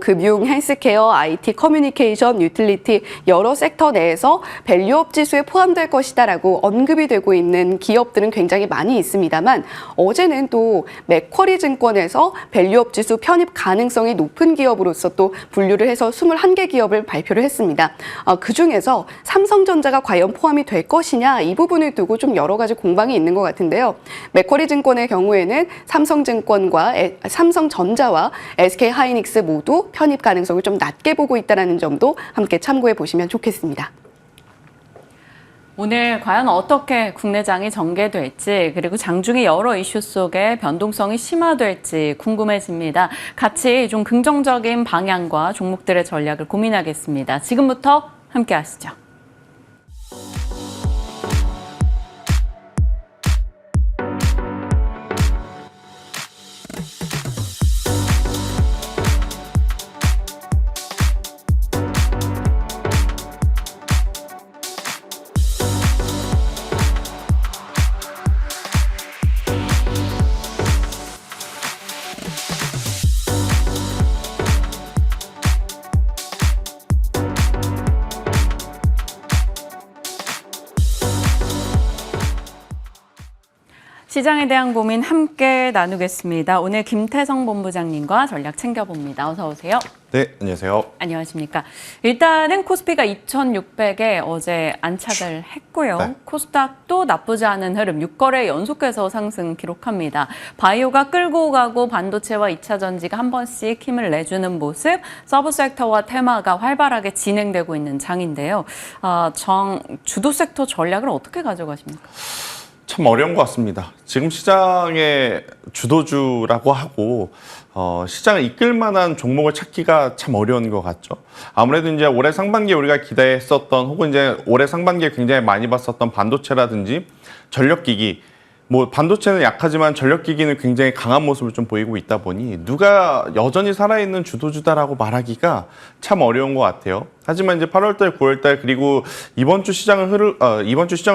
금융, 헬스케어, IT, 커뮤니케이션, 유틸리티 여러 섹터 내에서 밸류업 지수에 포함될 것이다라고 언급이 되고 있는 기업들은 굉장히 많이 있습니다만 어제는 또 맥쿼리 증권에서 밸류업 지수 편입 가능성이 높은 기업으로서 또 분류를 해서 21개 기업을 발표를 했습니다. 그중에서 삼성전자가 과연 포함이 될 것이냐 이 부분을 두고 좀 여러 가지 공방이 있는 것 같은데요. 맥쿼리 증권의 경우에는 삼성전자와 SK하이닉스 모두 편입 가능성을 좀 낮게 보고 있다는 점도 함께 참고해 보시면 좋겠습니다. 오늘 과연 어떻게 국내장이 전개될지, 그리고 장중의 여러 이슈 속에 변동성이 심화될지 궁금해집니다. 같이 좀 긍정적인 방향과 종목들의 전략을 고민하겠습니다. 지금부터 함께 하시죠. 시장에 대한 고민 함께 나누겠습니다. 오늘 김태성 본부장님과 전략 챙겨봅니다. 어서 오세요. 네, 안녕하세요. 안녕하십니까. 일단은 코스피가 2,600에 어제 안착을 했고요. 네. 코스닥도 나쁘지 않은 흐름, 6거래 연속해서 상승 기록합니다. 바이오가 끌고 가고 반도체와 2차 전지가 한 번씩 힘을 내주는 모습, 서브 섹터와 테마가 활발하게 진행되고 있는 장인데요. 주도 섹터 전략을 어떻게 가져가십니까? 참 어려운 것 같습니다. 지금 시장의 주도주라고 하고 시장을 이끌 만한 종목을 찾기가 참 어려운 것 같죠. 아무래도 이제 올해 상반기에 우리가 기대했었던 혹은 이제 올해 상반기에 굉장히 많이 봤었던 반도체라든지 전력기기, 뭐 반도체는 약하지만 전력기기는 굉장히 강한 모습을 좀 보이고 있다 보니 누가 여전히 살아있는 주도주다라고 말하기가 참 어려운 것 같아요. 하지만 이제 8월달, 9월달 그리고 이번 주 시장을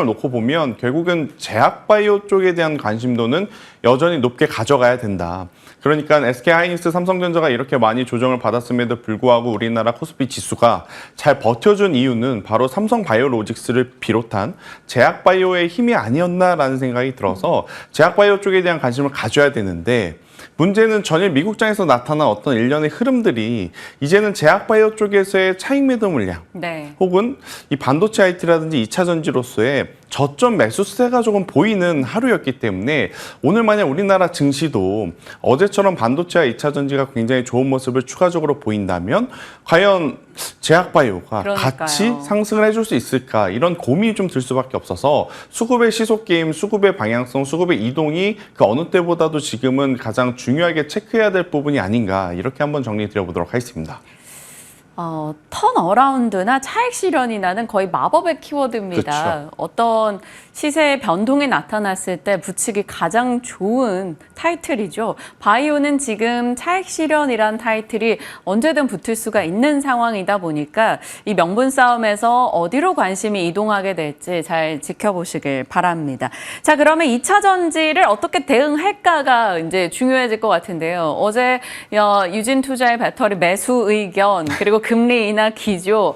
놓고 보면 결국은 제약바이오 쪽에 대한 관심도는 여전히 높게 가져가야 된다. 그러니까 SK하이닉스, 삼성전자가 이렇게 많이 조정을 받았음에도 불구하고 우리나라 코스피 지수가 잘 버텨준 이유는 바로 삼성바이오로직스를 비롯한 제약바이오의 힘이 아니었나라는 생각이 들어서 제약바이오 쪽에 대한 관심을 가져야 되는데 문제는 전일 미국장에서 나타난 어떤 일련의 흐름들이 이제는 제약바이오 쪽에서의 차익 매도 물량 혹은 이 반도체 IT라든지 2차 전지로서의 저점 매수세가 조금 보이는 하루였기 때문에 오늘 만약 우리나라 증시도 어제처럼 반도체와 2차 전지가 굉장히 좋은 모습을 추가적으로 보인다면 과연 제약바이오가 같이 상승을 해줄 수 있을까 이런 고민이 좀 들 수밖에 없어서 수급의 시속게임, 수급의 방향성, 수급의 이동이 그 어느 때보다도 지금은 가장 중요하게 체크해야 될 부분이 아닌가 이렇게 한번 정리해 드려보도록 하겠습니다. 턴어라운드나 차익 실현이나는 거의 마법의 키워드입니다. 그렇죠. 어떤 시세의 변동이 나타났을 때 붙이기 가장 좋은 타이틀이죠. 바이오는 지금 차익 실현이란 타이틀이 언제든 붙을 수가 있는 상황이다 보니까 이 명분 싸움에서 어디로 관심이 이동하게 될지 잘 지켜보시길 바랍니다. 자, 그러면 2차 전지를 어떻게 대응할까가 이제 중요해질 것 같은데요. 어제 유진투자의 배터리 매수 의견 그리고 금리 인하 기조,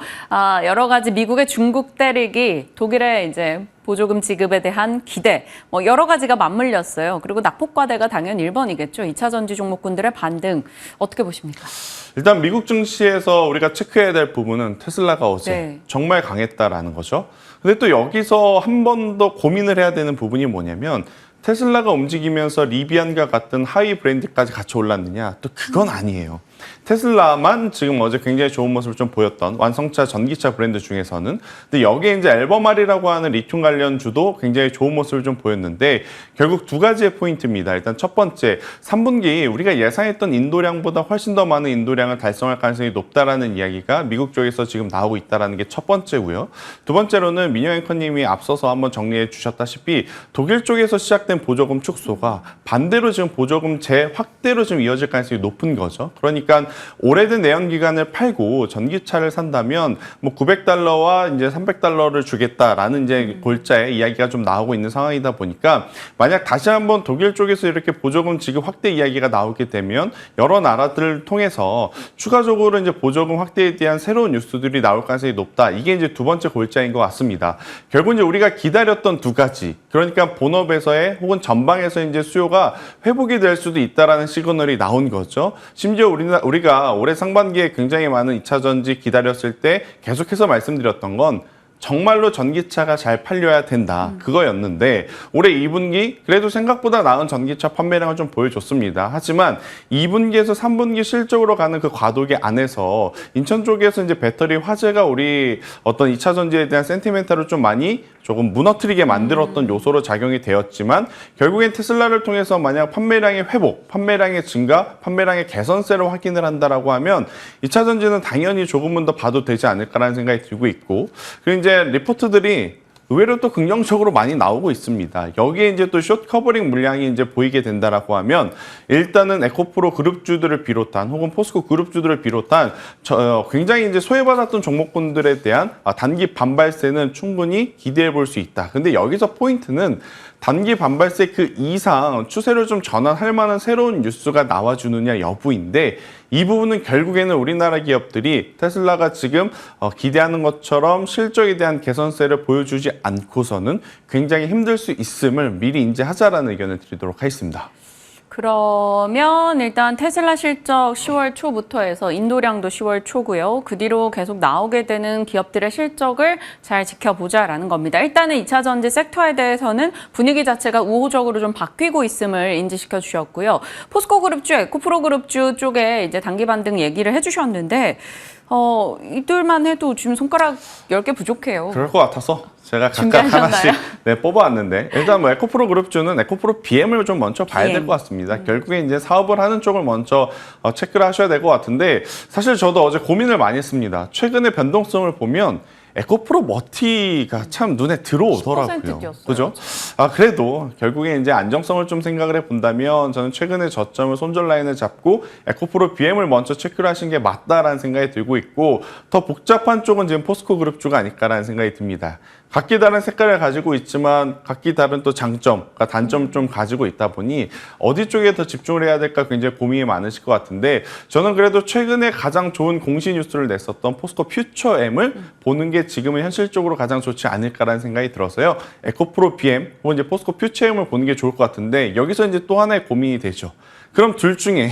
여러 가지 미국의 중국 때리기, 독일의 이제 보조금 지급에 대한 기대, 뭐 여러 가지가 맞물렸어요. 그리고 낙폭과대가 당연 1번이겠죠. 2차 전지 종목군들의 반등 어떻게 보십니까? 일단 미국 증시에서 우리가 체크해야 될 부분은 테슬라가 어제 정말 강했다라는 거죠. 근데 또 여기서 한 번 더 고민을 해야 되는 부분이 뭐냐면 테슬라가 움직이면서 리비안과 같은 하위 브랜드까지 같이 올랐느냐? 또 그건 아니에요. 테슬라만 지금 어제 굉장히 좋은 모습을 좀 보였던 완성차 전기차 브랜드 중에서는 근데 여기에 이제 앨범알이라고 하는 리튬 관련주도 굉장히 좋은 모습을 좀 보였는데 결국 두 가지의 포인트입니다. 일단 첫 번째, 3분기 우리가 예상했던 인도량보다 훨씬 더 많은 인도량을 달성할 가능성이 높다라는 이야기가 미국 쪽에서 지금 나오고 있다는 게 첫 번째고요. 두 번째로는 민영 앵커님이 앞서서 한번 정리해 주셨다시피 독일 쪽에서 시작된 보조금 축소가 반대로 지금 보조금 재확대로 좀 이어질 가능성이 높은 거죠. 그러니까 오래된 내연기관을 팔고 전기차를 산다면 뭐 900달러와 이제 300달러를 주겠다라는 이제 골자의 이야기가 좀 나오고 있는 상황이다 보니까 만약 다시 한번 독일 쪽에서 이렇게 보조금 지급 확대 이야기가 나오게 되면 여러 나라들을 통해서 추가적으로 이제 보조금 확대에 대한 새로운 뉴스들이 나올 가능성이 높다. 이게 이제 두 번째 골자인 것 같습니다. 결국 이제 우리가 기다렸던 두 가지, 그러니까 본업에서의 혹은 전방에서 이제 수요가 회복이 될 수도 있다라는 시그널이 나온 거죠. 심지어 우리가 올해 상반기에 굉장히 많은 2차 전지 기다렸을 때 계속해서 말씀드렸던 건 정말로 전기차가 잘 팔려야 된다. 그거였는데 올해 2분기 그래도 생각보다 나은 전기차 판매량을 좀 보여줬습니다. 하지만 2분기에서 3분기 실적으로 가는 그 과도기 안에서 인천 쪽에서 이제 배터리 화재가 우리 어떤 2차 전지에 대한 센티멘탈을 좀 많이 조금 무너뜨리게 만들었던 요소로 작용이 되었지만 결국엔 테슬라를 통해서 만약 판매량의 회복, 판매량의 증가, 판매량의 개선세를 확인을 한다라고 하면 2차 전지는 당연히 조금은 더 봐도 되지 않을까라는 생각이 들고 있고 그리고 이제 리포트들이 의외로 또 긍정적으로 많이 나오고 있습니다. 여기에 이제 또 숏 커버링 물량이 이제 보이게 된다라고 하면 일단은 에코프로 그룹주들을 비롯한 혹은 포스코 그룹주들을 비롯한 굉장히 이제 소외받았던 종목군들에 대한 단기 반발세는 충분히 기대해 볼 수 있다. 근데 여기서 포인트는 단기 반발세 그 이상 추세를 좀 전환할 만한 새로운 뉴스가 나와주느냐 여부인데 이 부분은 결국에는 우리나라 기업들이 테슬라가 지금 기대하는 것처럼 실적에 대한 개선세를 보여주지 않고서는 굉장히 힘들 수 있음을 미리 인지하자라는 의견을 드리도록 하겠습니다. 그러면 일단 테슬라 실적 10월 초부터 해서 인도량도 10월 초고요. 그 뒤로 계속 나오게 되는 기업들의 실적을 잘 지켜보자라는 겁니다. 일단은 2차 전지 섹터에 대해서는 분위기 자체가 우호적으로 좀 바뀌고 있음을 인지시켜 주셨고요. 포스코 그룹주, 에코프로 그룹주 쪽에 이제 단기 반등 얘기를 해주셨는데 이들만 해도 지금 손가락 10개 부족해요. 그럴 것 같아서 제가 각각 하나씩 뽑아왔는데 일단 뭐 에코프로 그룹주는 에코프로 BM을 좀 먼저 봐야 될 것 같습니다. 결국에 이제 사업을 하는 쪽을 먼저 체크를 하셔야 될 것 같은데 사실 저도 어제 고민을 많이 했습니다. 최근의 변동성을 보면 에코프로 머티가 참 눈에 들어오더라고요. 그죠? 그래도 결국에 이제 안정성을 좀 생각을 해본다면 저는 최근에 저점을 손절 라인을 잡고 에코프로 BM을 먼저 체크를 하신 게 맞다라는 생각이 들고 있고 더 복잡한 쪽은 지금 포스코 그룹주가 아닐까라는 생각이 듭니다. 각기 다른 색깔을 가지고 있지만 각기 다른 또 장점, 그러니까 단점을 좀 가지고 있다 보니 어디 쪽에 더 집중을 해야 될까 굉장히 고민이 많으실 것 같은데 저는 그래도 최근에 가장 좋은 공시 뉴스를 냈었던 포스코 퓨처엠을 보는 게 지금은 현실적으로 가장 좋지 않을까라는 생각이 들어서요. 에코프로 BM 혹은 이제 포스코 퓨처엠을 보는 게 좋을 것 같은데 여기서 이제 또 하나의 고민이 되죠. 그럼 둘 중에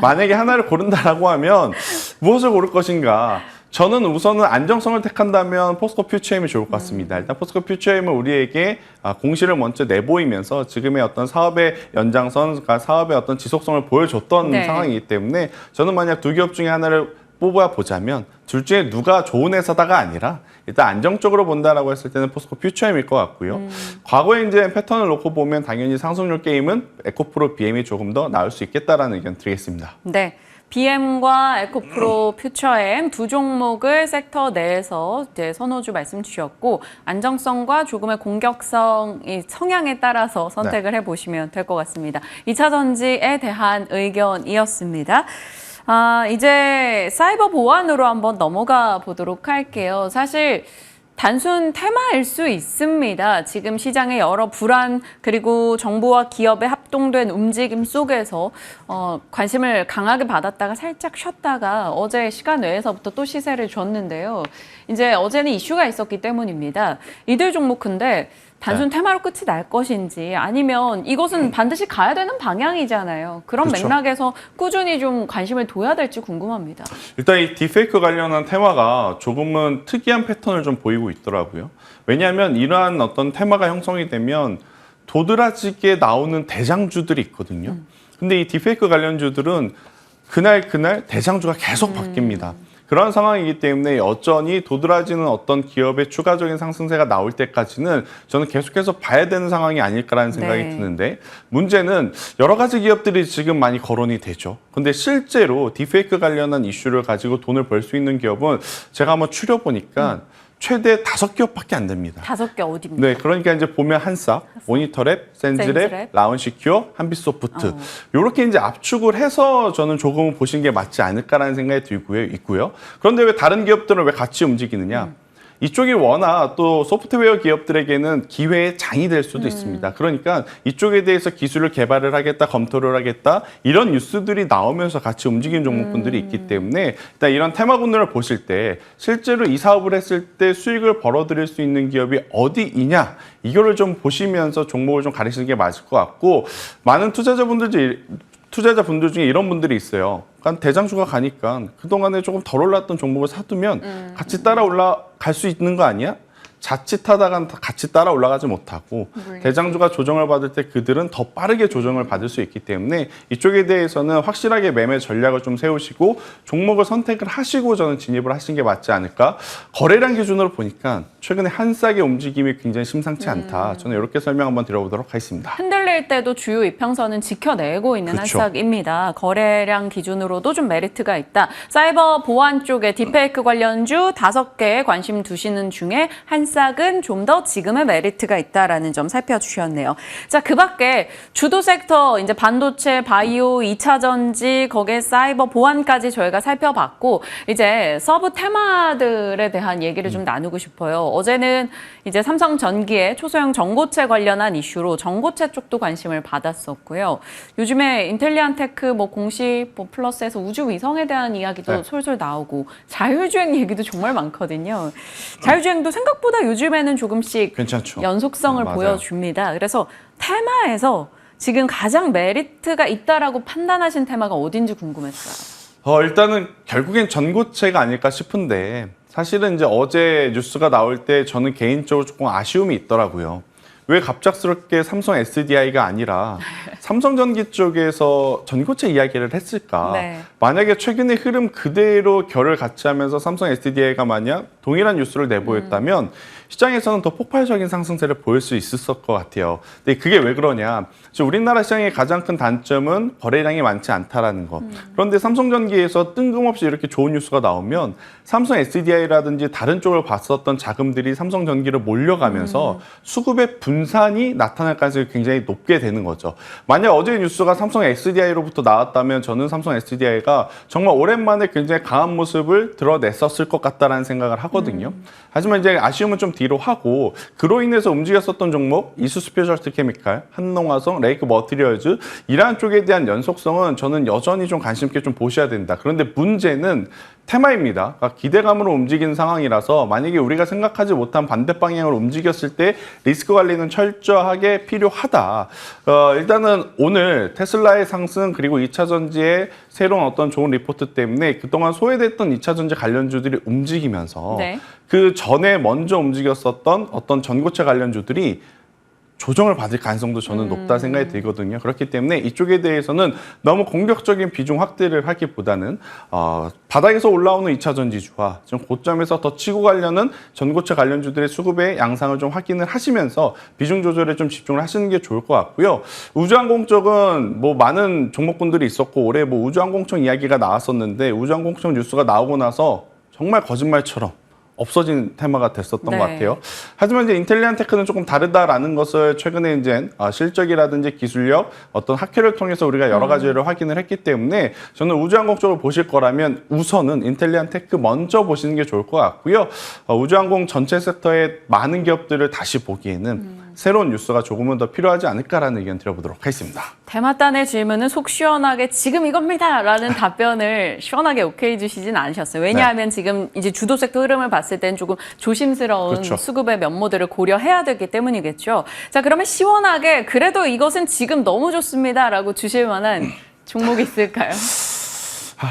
만약에 하나를 고른다라고 하면 무엇을 고를 것인가? 저는 우선은 안정성을 택한다면 포스코 퓨처엠이 좋을 것 같습니다. 일단 포스코 퓨처엠은 우리에게 공시를 먼저 내보이면서 지금의 어떤 사업의 연장선, 그러니까 사업의 어떤 지속성을 보여줬던 상황이기 때문에 저는 만약 두 기업 중에 하나를 뽑아보자면 둘 중에 누가 좋은 회사다가 아니라 일단 안정적으로 본다라고 했을 때는 포스코 퓨처엠일 것 같고요. 과거에 이제 패턴을 놓고 보면 당연히 상승률 게임은 에코프로 BM이 조금 더 나을 수 있겠다라는 의견 드리겠습니다. 네. BM과 에코프로 퓨처엠 두 종목을 섹터 내에서 이제 선호주 말씀 주셨고 안정성과 조금의 공격성의 성향에 따라서 선택을 해보시면 될 것 같습니다. 2차 전지에 대한 의견이었습니다. 이제 사이버 보안으로 한번 넘어가 보도록 할게요. 사실 단순 테마일 수 있습니다. 지금 시장의 여러 불안 그리고 정부와 기업의 합동된 움직임 속에서 관심을 강하게 받았다가 살짝 쉬었다가 어제 시간 외에서부터 또 시세를 줬는데요. 이제 어제는 이슈가 있었기 때문입니다. 이들 종목 근데 단순 테마로 끝이 날 것인지 아니면 이것은 반드시 가야 되는 방향이잖아요. 그런 맥락에서 꾸준히 좀 관심을 둬야 될지 궁금합니다. 일단 이 딥페이크 관련한 테마가 조금은 특이한 패턴을 좀 보이고 있더라고요. 왜냐하면 이러한 어떤 테마가 형성이 되면 도드라지게 나오는 대장주들이 있거든요. 근데 이 딥페이크 관련주들은 그날 대장주가 계속 바뀝니다. 그런 상황이기 때문에 여전히 도드라지는 어떤 기업의 추가적인 상승세가 나올 때까지는 저는 계속해서 봐야 되는 상황이 아닐까라는 생각이 드는데 문제는 여러 가지 기업들이 지금 많이 거론이 되죠. 근데 실제로 딥페이크 관련한 이슈를 가지고 돈을 벌 수 있는 기업은 제가 한번 추려보니까 최대 5기업밖에 안 됩니다. 5개 어디입니까? 네, 그러니까 이제 보면 한싹, 모니터랩, 센즈랩, 라운시큐어, 한빛소프트 이렇게 이제 압축을 해서 저는 조금 보신 게 맞지 않을까라는 생각이 있고요. 그런데 왜 다른 기업들은 왜 같이 움직이느냐? 이쪽이 워낙 또 소프트웨어 기업들에게는 기회의 장이 될 수도 있습니다. 그러니까 이쪽에 대해서 기술을 개발을 하겠다, 검토를 하겠다 이런 뉴스들이 나오면서 같이 움직이는 종목군들이 있기 때문에 일단 이런 테마군들을 보실 때 실제로 이 사업을 했을 때 수익을 벌어들일 수 있는 기업이 어디이냐 이거를 좀 보시면서 종목을 좀 가리시는 게 맞을 것 같고 많은 투자자분들 중에 이런 분들이 있어요. 그러니까 대장주가 가니까 그동안에 조금 덜 올랐던 종목을 사두면 같이 따라 올라갈 수 있는 거 아니야? 자칫하다간 같이 따라 올라가지 못하고 대장주가 조정을 받을 때 그들은 더 빠르게 조정을 받을 수 있기 때문에 이쪽에 대해서는 확실하게 매매 전략을 좀 세우시고 종목을 선택을 하시고 저는 진입을 하신 게 맞지 않을까. 거래량 기준으로 보니까 최근에 한 싹의 움직임이 굉장히 심상치 않다. 저는 이렇게 설명 한번 드려보도록 하겠습니다. 흔들릴 때도 주요 이평선은 지켜내고 있는 한 싹입니다. 거래량 기준으로도 좀 메리트가 있다. 사이버 보안 쪽에 딥페이크 관련주 5개에 관심 두시는 중에 한 싹은 좀 더 지금의 메리트가 있다라는 점 살펴주셨네요. 자, 그 밖에 주도 섹터 이제 반도체, 바이오, 2차 전지, 거기에 사이버, 보안까지 저희가 살펴봤고 이제 서브 테마들에 대한 얘기를 좀 나누고 싶어요. 어제는 이제 삼성전기의 초소형 전고체 관련한 이슈로 전고체 쪽도 관심을 받았었고요. 요즘에 인텔리안테크 뭐 공식 뭐 플러스에서 우주 위성에 대한 이야기도 솔솔 나오고 자율주행 얘기도 정말 많거든요. 자율주행도 생각보다 요즘에는 조금씩 괜찮죠. 연속성을 보여줍니다. 그래서 테마에서 지금 가장 메리트가 있다라고 판단하신 테마가 어딘지 궁금했어요. 일단은 결국엔 전고체가 아닐까 싶은데 사실은 이제 어제 뉴스가 나올 때 저는 개인적으로 조금 아쉬움이 있더라고요. 왜 갑작스럽게 삼성 SDI가 아니라 삼성전기 쪽에서 전고체 이야기를 했을까? 네. 만약에 최근의 흐름 그대로 결을 같이 하면서 삼성 SDI가 만약 동일한 뉴스를 내보였다면 시장에서는 더 폭발적인 상승세를 보일 수 있었을 것 같아요. 근데 그게 왜 그러냐? 지금 우리나라 시장의 가장 큰 단점은 거래량이 많지 않다라는 것. 그런데 삼성전기에서 뜬금없이 이렇게 좋은 뉴스가 나오면 삼성 SDI라든지 다른 쪽을 봤었던 자금들이 삼성전기로 몰려가면서 수급의 분산이 나타날 가능성이 굉장히 높게 되는 거죠. 만약 어제 뉴스가 삼성 SDI로부터 나왔다면 저는 삼성 SDI가 정말 오랜만에 굉장히 강한 모습을 드러냈었을 것 같다라는 생각을 하거든요. 하지만 이제 아쉬움은 좀 뒤로 하고 그로 인해서 움직였었던 종목 이수 스페셜티 케미칼, 한농화성, 레이크 머티리얼즈 이러한 쪽에 대한 연속성은 저는 여전히 좀 관심 있게 좀 보셔야 된다. 그런데 문제는 테마입니다. 그러니까 기대감으로 움직이는 상황이라서 만약에 우리가 생각하지 못한 반대 방향으로 움직였을 때 리스크 관리는 철저하게 필요하다. 일단은 오늘 테슬라의 상승 그리고 2차 전지의 새로운 어떤 좋은 리포트 때문에 그동안 소외됐던 2차 전지 관련주들이 움직이면서 네. 그 전에 먼저 움직였었던 어떤 전고체 관련주들이 조정을 받을 가능성도 저는 높다 생각이 들거든요. 그렇기 때문에 이쪽에 대해서는 너무 공격적인 비중 확대를 하기보다는 바닥에서 올라오는 2차 전지주와 좀 고점에서 더 치고 가려는 전고체 관련주들의 수급의 양상을 좀 확인을 하시면서 비중 조절에 좀 집중을 하시는 게 좋을 것 같고요. 우주항공 쪽은 뭐 많은 종목군들이 있었고 올해 뭐 우주항공청 이야기가 나왔었는데 우주항공청 뉴스가 나오고 나서 정말 거짓말처럼 없어진 테마가 됐었던 것 같아요. 하지만 이제 인텔리안테크는 조금 다르다라는 것을 최근에 이제 실적이라든지 기술력, 어떤 학회를 통해서 우리가 여러 가지를 확인을 했기 때문에 저는 우주항공 쪽을 보실 거라면 우선은 인텔리안테크 먼저 보시는 게 좋을 것 같고요. 우주항공 전체 섹터의 많은 기업들을 다시 보기에는 새로운 뉴스가 조금은 더 필요하지 않을까라는 의견 드려보도록 하겠습니다. 대마단의 질문은 속 시원하게 지금 이겁니다 라는 답변을 시원하게 오케이 주시진 않으셨어요. 왜냐하면 지금 이제 주도 섹터 흐름을 봤을 땐 조금 조심스러운 수급의 면모들을 고려해야 되기 때문이겠죠. 자, 그러면 시원하게 그래도 이것은 지금 너무 좋습니다 라고 주실 만한 종목이 있을까요?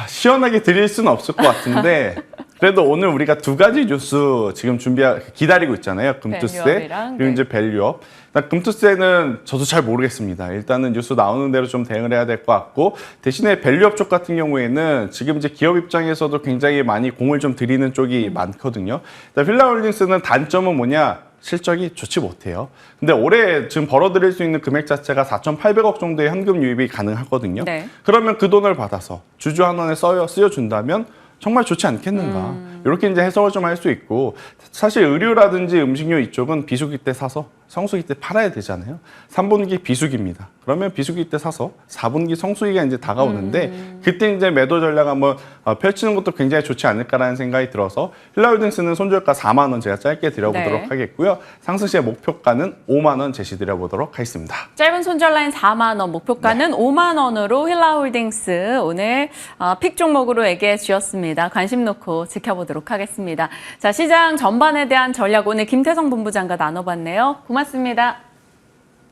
시원하게 드릴 수는 없을 것 같은데 그래도 오늘 우리가 두 가지 뉴스 지금 기다리고 있잖아요. 금투세 그리고 이제 밸류업. 금투세는 저도 잘 모르겠습니다. 일단은 뉴스 나오는 대로 좀 대응을 해야 될 것 같고 대신에 밸류업 쪽 같은 경우에는 지금 이제 기업 입장에서도 굉장히 많이 공을 좀 들이는 쪽이 많거든요. 필라홀딩스는 단점은 뭐냐? 실적이 좋지 못해요. 근데 올해 지금 벌어들일 수 있는 금액 자체가 4,800억 정도의 현금 유입이 가능하거든요. 네. 그러면 그 돈을 받아서 주주 한원에 쓰여준다면 정말 좋지 않겠는가. 이렇게 이제 해석을 좀 할 수 있고 사실 의류라든지 음식료 이쪽은 비수기 때 사서 성수기 때 팔아야 되잖아요. 3분기 비수기입니다. 그러면 비수기 때 사서 4분기 성수기가 이제 다가오는데 그때 이제 매도 전략 한번 펼치는 것도 굉장히 좋지 않을까라는 생각이 들어서 힐라홀딩스는 손절가 4만 원 제가 짧게 드려보도록 하겠고요. 상승시의 목표가는 5만 원 제시드려보도록 하겠습니다. 짧은 손절 라인 4만 원, 목표가는 5만 원으로 힐라홀딩스 오늘 픽 종목으로 얘기해 주셨습니다. 관심 놓고 지켜보도록 하겠습니다. 자, 시장 전반에 대한 전략 오늘 김태성 본부장과 나눠봤네요. 고맙습니다.